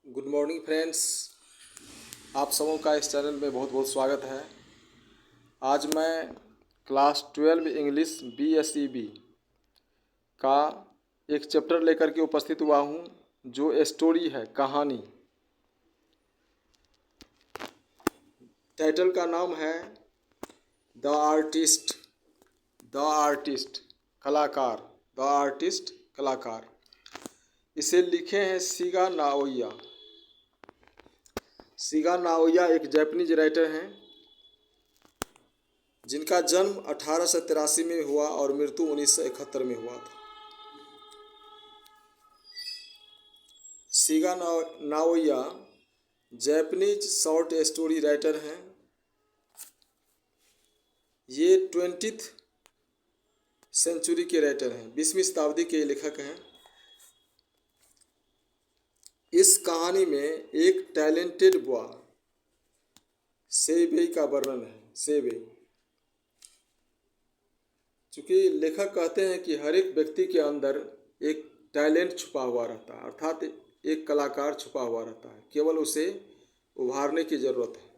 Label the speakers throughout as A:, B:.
A: Good morning friends. आप सबों का इस चैनल में बहुत बहुत स्वागत है। आज मैं क्लास 12 इंग्लिश BSEB का एक चैप्टर लेकर के उपस्थित हुआ हूँ जो स्टोरी है, कहानी। टाइटल का नाम है द आर्टिस्ट। द आर्टिस्ट कलाकार, द आर्टिस्ट कलाकार। इसे लिखे हैं शिगा नाओया। शिगा नाओया एक जापानीज राइटर हैं जिनका जन्म 1883 में हुआ और मृत्यु 1971 में हुआ था। Shiga Naoya Japanese short story writer हैं। ये 20th सेंचुरी के राइटर हैं, 20वीं शताब्दी के लेखक हैं। इस कहानी में एक टैलेंटेड बॉय सेबेई का वर्णन है। सेबेई, चूँकि लेखक कहते हैं कि हर एक व्यक्ति के अंदर एक टैलेंट छुपा हुआ रहता है, अर्थात एक कलाकार छुपा हुआ रहता है, केवल उसे उभारने की ज़रूरत है।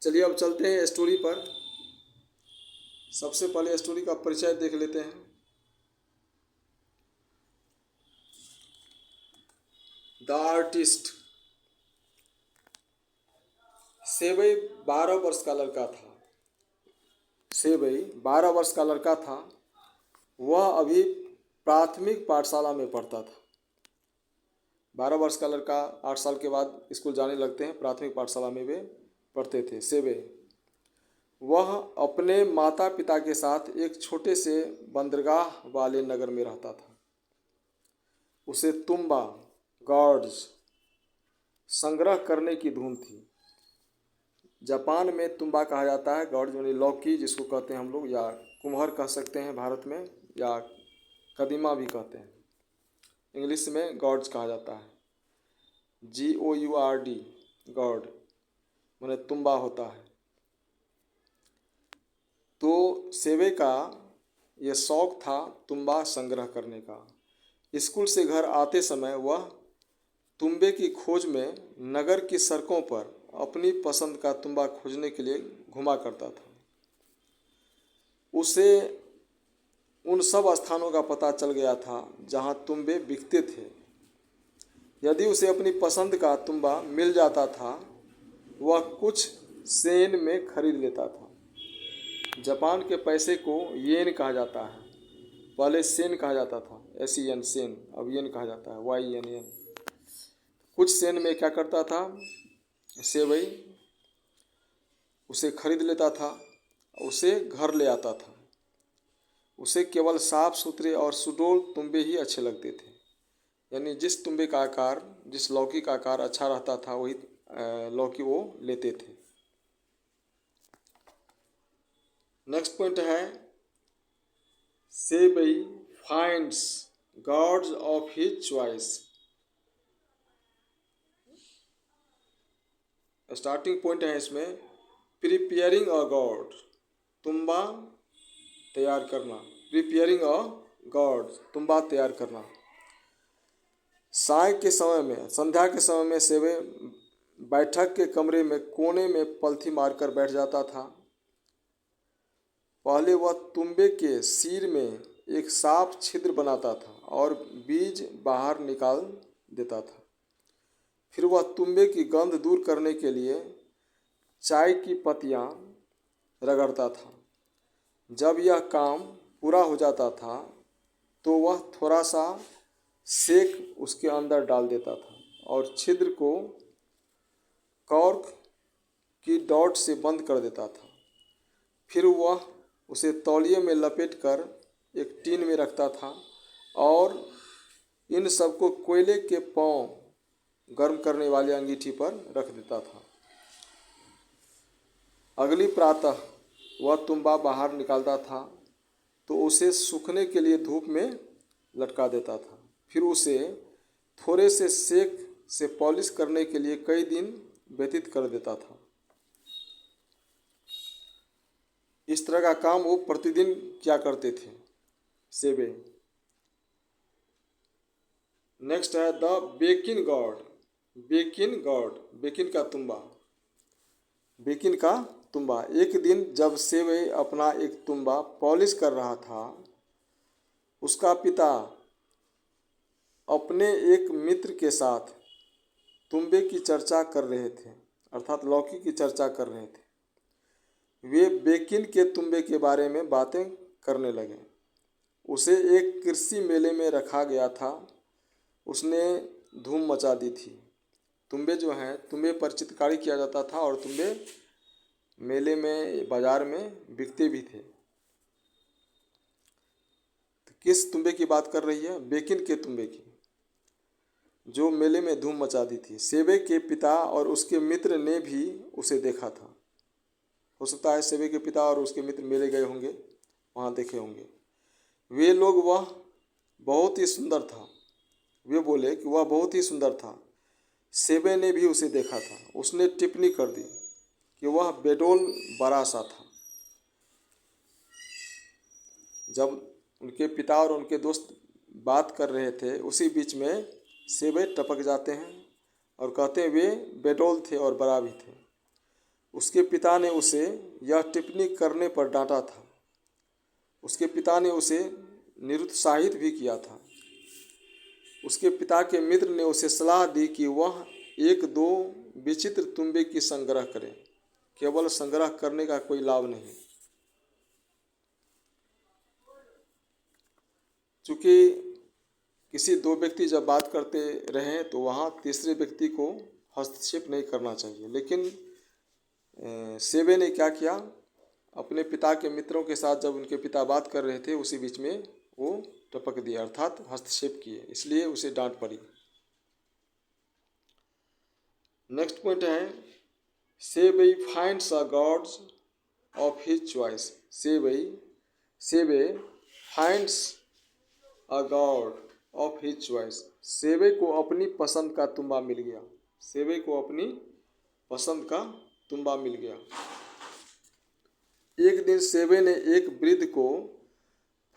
A: चलिए अब चलते हैं स्टोरी पर। सबसे पहले स्टोरी का परिचय देख लेते हैं। The artist. सेबेई 12 वर्ष का लड़का था। सेबेई 12 वर्ष का लड़का था। वह अभी प्राथमिक पाठशाला में पढ़ता था। 12 वर्ष का लड़का 8 साल के बाद स्कूल जाने लगते हैं। प्राथमिक पाठशाला में वे पढ़ते थे। सेबेई वह अपने माता पिता के साथ एक छोटे से बंदरगाह वाले नगर में रहता था। उसे तुम्बा गॉर्ड्स संग्रह करने की धुन थी। जापान में तुम्बा कहा जाता है, गॉर्ड्स यानी लौकी जिसको कहते हैं हम लोग, या कुम्हर कह सकते हैं भारत में, या कदीमा भी कहते हैं। इंग्लिश में गॉर्ड्स कहा जाता है। GOURD, गॉड माने तुम्बा होता है। तो सेबेई का ये शौक था तुम्बा संग्रह करने का। स्कूल से घर आते समय वह तुम्बे की खोज में नगर की सड़कों पर अपनी पसंद का तुम्बा खोजने के लिए घुमा करता था। उसे उन सब स्थानों का पता चल गया था जहां तुम्बे बिकते थे। यदि उसे अपनी पसंद का तुम्बा मिल जाता था, वह कुछ सेन में खरीद लेता था। जापान के पैसे को येन कहा जाता है। पहले सेन कहा जाता था, SEN सेन, अब येन कहा जाता है, YEN। कुछ सेन में क्या करता था सेबेई, उसे खरीद लेता था, उसे घर ले आता था। उसे केवल साफ सुथरे और सुडौल तुम्बे ही अच्छे लगते थे। यानी जिस तुम्बे का आकार, जिस लौकी का आकार अच्छा रहता था वही लौकी वो लेते थे। नेक्स्ट पॉइंट है Seibei finds gourds of his choice. Starting point है इसमें प्रिपेयरिंग अ गॉड, तुम्बा तैयार करना। प्रिपेयरिंग अ गॉड, तुम्बा तैयार करना। साय के समय में, संध्या के समय में सेबेई बैठक के कमरे में कोने में पलथी मारकर बैठ जाता था। पहले वह तुम्बे के सिर में एक साफ छिद्र बनाता था और बीज बाहर निकाल देता था। फिर वह तुम्बे की गंध दूर करने के लिए चाय की पत्तियां रगड़ता था। जब यह काम पूरा हो जाता था तो वह थोड़ा सा सेक उसके अंदर डाल देता था और छिद्र को कॉर्क की डॉट से बंद कर देता था। फिर वह उसे तौलिए में लपेटकर एक टीन में रखता था और इन सबको कोयले के पांव गर्म करने वाली अंगीठी पर रख देता था। अगली प्रातः वह तुम्बा बाहर निकालता था तो उसे सूखने के लिए धूप में लटका देता था। फिर उसे थोड़े से सेक से पॉलिश करने के लिए कई दिन व्यतीत कर देता था। इस तरह का काम वो प्रतिदिन क्या करते थे सेबेई। नेक्स्ट है द बेकिन गॉड। बेकिन गॉड, बेकिन का तुम्बा। बेकिन का तुम्बा। एक दिन जब सेवई अपना एक तुम्बा पॉलिश कर रहा था, उसका पिता अपने एक मित्र के साथ तुम्बे की चर्चा कर रहे थे, अर्थात लौकी की चर्चा कर रहे थे। वे बेकिन के तुम्बे के बारे में बातें करने लगे। उसे एक कृषि मेले में रखा गया था। उसने धूम मचा दी थी। तुम्बे जो हैं, तुम्बे पर चित्रकारी किया जाता था और तुम्बे मेले में, बाजार में बिकते भी थे। तो किस तुम्बे की बात कर रही है? बेकिन के तुम्बे की, जो मेले में धूम मचा दी थी। सेबे के पिता और उसके मित्र ने भी उसे देखा था। हो सकता है सेबे के पिता और उसके मित्र मेले गए होंगे, वहाँ देखे होंगे। वे लोग, वह बहुत ही सुंदर था। वे बोले कि वह बहुत ही सुंदर था। सेबे ने भी उसे देखा था। उसने टिप्पणी कर दी कि वह बेडोल बड़ा सा था। जब उनके पिता और उनके दोस्त बात कर रहे थे, उसी बीच में सेबे टपक जाते हैं और कहते हैं वे बेडोल थे और बड़ा भी थे। उसके पिता ने उसे यह टिप्पणी करने पर डांटा था। उसके पिता ने उसे निरुत्साहित भी किया था। उसके पिता के मित्र ने उसे सलाह दी कि वह एक दो विचित्र तुम्बे की संग्रह करे। केवल संग्रह करने का कोई लाभ नहीं, चूँकि किसी दो व्यक्ति जब बात करते रहें तो वहाँ तीसरे व्यक्ति को हस्तक्षेप नहीं करना चाहिए। लेकिन सेबे ने क्या किया, अपने पिता के मित्रों के साथ जब उनके पिता बात कर रहे थे, उसी बीच में वो टपक दिया, अर्थात हस्तक्षेप किए, इसलिए उसे डांट पड़ी। नेक्स्ट पॉइंट है Seibei finds a gourds of his choice. Seibei finds a gourd of his choice. Seibei को अपनी पसंद का तुम्बा मिल गया। सेबे को अपनी पसंद का तुम्बा मिल गया। एक दिन सेबे ने एक वृद्ध को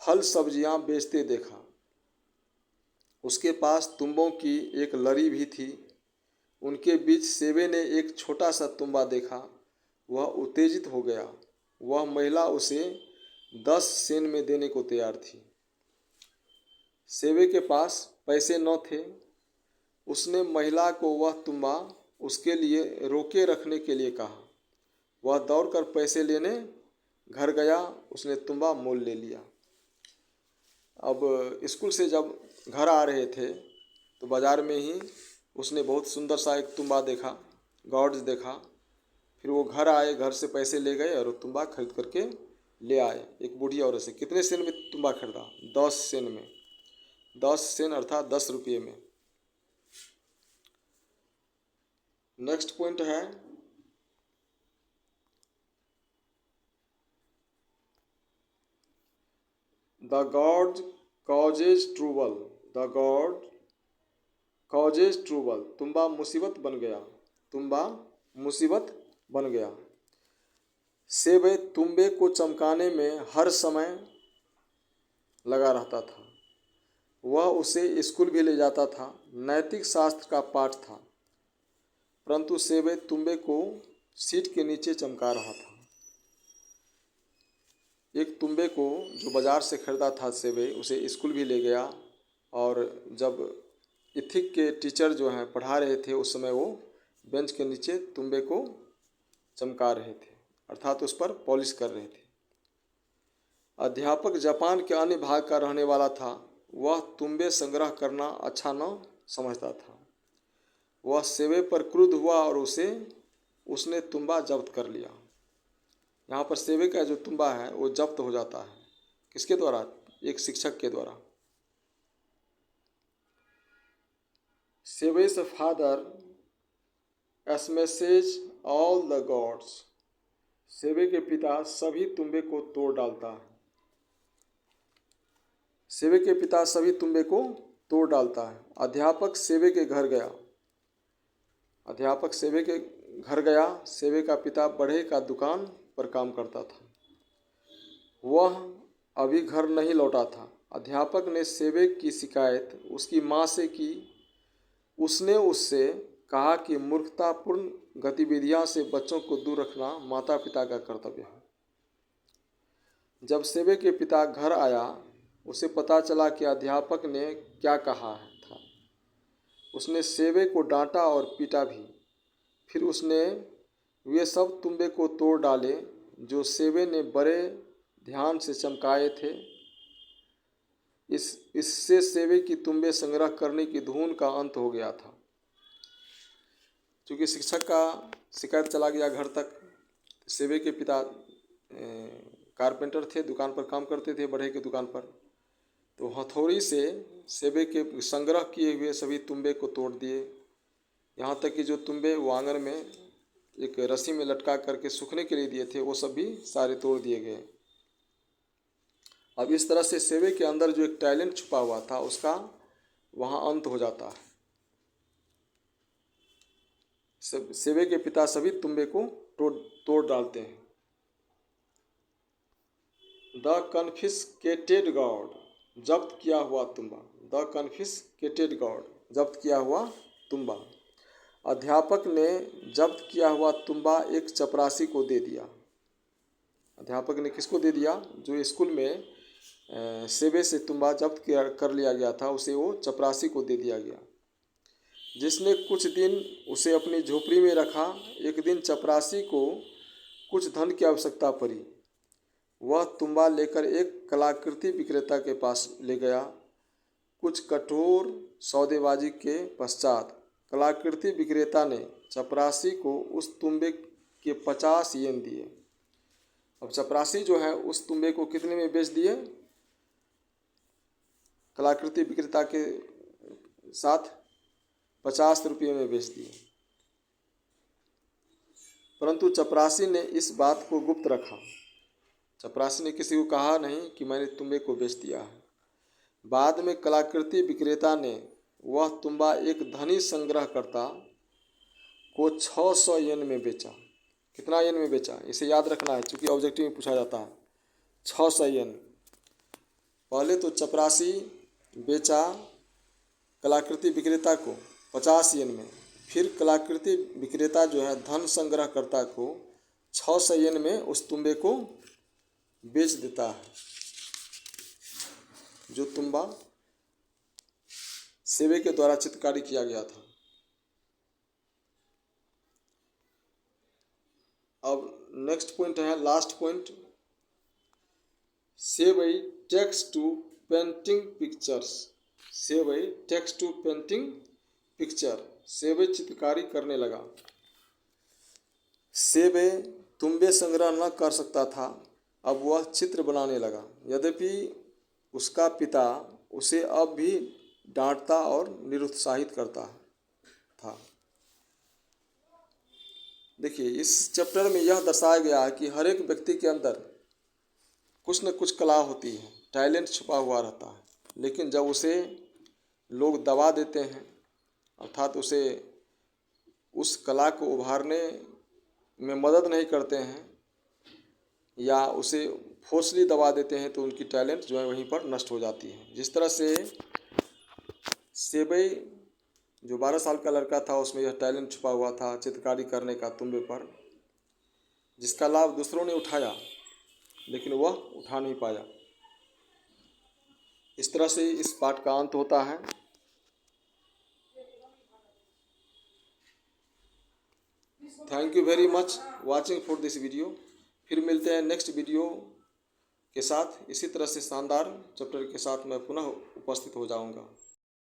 A: फल सब्जियां बेचते देखा। उसके पास तुम्बों की एक लड़ी भी थी। उनके बीच सेबे ने एक छोटा सा तुम्बा देखा। वह उत्तेजित हो गया। वह महिला उसे 10 सेन में देने को तैयार थी। सेबे के पास पैसे न थे। उसने महिला को वह तुम्बा उसके लिए रोके रखने के लिए कहा। वह दौड़कर पैसे लेने घर गया। उसने तुम्बा मोल ले लिया। अब स्कूल से जब घर आ रहे थे तो बाज़ार में ही उसने बहुत सुंदर सा एक तुम्बा देखा, गॉड्स देखा। फिर वो घर आए, घर से पैसे ले गए और वो तुम्बा खरीद करके ले आए। एक बूढ़ी औरत से कितने सेन में तुम्बा खरीदा? 10 सेन में। 10 सेन अर्थात 10 रुपये में। नेक्स्ट पॉइंट है the gourd causes trouble. The gourd causes trouble. तुम्बा मुसीबत बन गया। तुम्बा मुसीबत बन गया। सेबे तुम्बे को चमकाने में हर समय लगा रहता था। वह उसे स्कूल भी ले जाता था। नैतिक शास्त्र का पाठ था। परंतु सेबे तुम्बे को सीट के नीचे चमका रहा था। एक तुम्बे को जो बाज़ार से खरीदा था सेबे, उसे स्कूल भी ले गया और जब इथिक के टीचर जो हैं पढ़ा रहे थे, उस समय वो बेंच के नीचे तुम्बे को चमका रहे थे, अर्थात उस पर पॉलिश कर रहे थे। अध्यापक जापान के अन्य भाग का रहने वाला था। वह तुम्बे संग्रह करना अच्छा न समझता था। वह सेबे पर क्रुद्ध हुआ और उसने तुम्बा जब्त कर लिया। यहाँ पर सेबे का जो तुम्बा है वो जब्त हो जाता है। किसके द्वारा? एक शिक्षक के द्वारा। सेबे's father smashes all the gods। सेबे के पिता सभी तुम्बे को तोड़ डालता है। सेबे के पिता सभी तुम्बे को तोड़ डालता है। अध्यापक सेबे के घर गया। अध्यापक सेबे के घर गया। सेबे का पिता बढ़ई का दुकान पर काम करता था। वह अभी घर नहीं लौटा था। अध्यापक ने सेबे की शिकायत उसकी माँ से की। उसने उससे कहा कि मूर्खतापूर्ण गतिविधियों से बच्चों को दूर रखना माता पिता का कर्तव्य है। जब सेबे के पिता घर आया, उसे पता चला कि अध्यापक ने क्या कहा था। उसने सेबे को डांटा और पीटा भी। फिर उसने वे सब तुम्बे को तोड़ डाले जो सेबे ने बड़े ध्यान से चमकाए थे। इससे सेबे की तुम्बे संग्रह करने की धुन का अंत हो गया था। चूँकि शिक्षक का शिकायत चला गया घर तक, सेबे के पिता कारपेंटर थे, दुकान पर काम करते थे, बढ़ई की दुकान पर। तो हथौड़ी से सेबे के संग्रह किए हुए सभी तुम्बे को तोड़ दिए। यहाँ तक कि जो तुम्बे वो आंगन में एक रस्सी में लटका करके सूखने के लिए दिए थे, वो सब भी सारे तोड़ दिए गए। अब इस तरह से सेबे के अंदर जो एक टैलेंट छुपा हुआ था उसका वहाँ अंत हो जाता है। सेबे के पिता सभी तुम्बे को तोड़ डालते हैं। द कन्फिस्केटेड गॉड, जब्त किया हुआ तुम्बा। द कन्फिस्केटेड गॉड, जब्त किया हुआ तुम्बा। अध्यापक ने जब्त किया हुआ तुम्बा एक चपरासी को दे दिया। अध्यापक ने किसको दे दिया? जो स्कूल में सेबे से तुम्बा जब्त कर लिया गया था, उसे वो चपरासी को दे दिया गया, जिसने कुछ दिन उसे अपनी झोपड़ी में रखा। एक दिन चपरासी को कुछ धन की आवश्यकता पड़ी। वह तुम्बा लेकर एक कलाकृति विक्रेता के पास ले गया। कुछ कठोर सौदेबाजी के पश्चात कलाकृति विक्रेता ने चपरासी को उस तुम्बे के 50 येन दिए। अब चपरासी जो है उस तुम्बे को कितने में बेच दिए? कलाकृति विक्रेता के साथ 50 रुपये में बेच दिए। परंतु चपरासी ने इस बात को गुप्त रखा। चपरासी ने किसी को कहा नहीं कि मैंने तुम्बे को बेच दिया है। बाद में कलाकृति विक्रेता ने वह तुम्बा एक धनी संग्रहकर्ता को 600 येन में बेचा। कितना येन में बेचा? इसे याद रखना है, क्योंकि ऑब्जेक्टिव में पूछा जाता है। 600 येन। पहले तो चपरासी बेचा कलाकृति विक्रेता को 50 येन में, फिर कलाकृति विक्रेता जो है धन संग्रहकर्ता को 600 येन में उस तुम्बे को बेच देता है, जो तुम्बा सेबे के द्वारा चित्रकारी किया गया था। अब नेक्स्ट पॉइंट है, last point, Seibei takes to painting pictures. Seibei takes to painting picture. Seibei चित्रकारी करने लगा। सेबे तुम्बे संग्रह न कर सकता था, अब वह चित्र बनाने लगा। यद्यपि उसका पिता उसे अब भी डांटता और निरुत्साहित करता था। देखिए, इस चैप्टर में यह दर्शाया गया है कि हर एक व्यक्ति के अंदर कुछ न कुछ कला होती है, टैलेंट छुपा हुआ रहता है। लेकिन जब उसे लोग दबा देते हैं, अर्थात उसे उस कला को उभारने में मदद नहीं करते हैं या उसे फोर्सली दबा देते हैं, तो उनकी टैलेंट जो है वहीं पर नष्ट हो जाती है। जिस तरह से सेबे जो 12 साल का लड़का था, उसमें यह टैलेंट छुपा हुआ था चित्रकारी करने का तुम्बे पर, जिसका लाभ दूसरों ने उठाया लेकिन वह उठा नहीं पाया। इस तरह से इस पाठ का अंत होता है। Thank you very much watching for this video. फिर मिलते हैं नेक्स्ट वीडियो के साथ। इसी तरह से शानदार चैप्टर के साथ मैं पुनः उपस्थित हो जाऊंगा।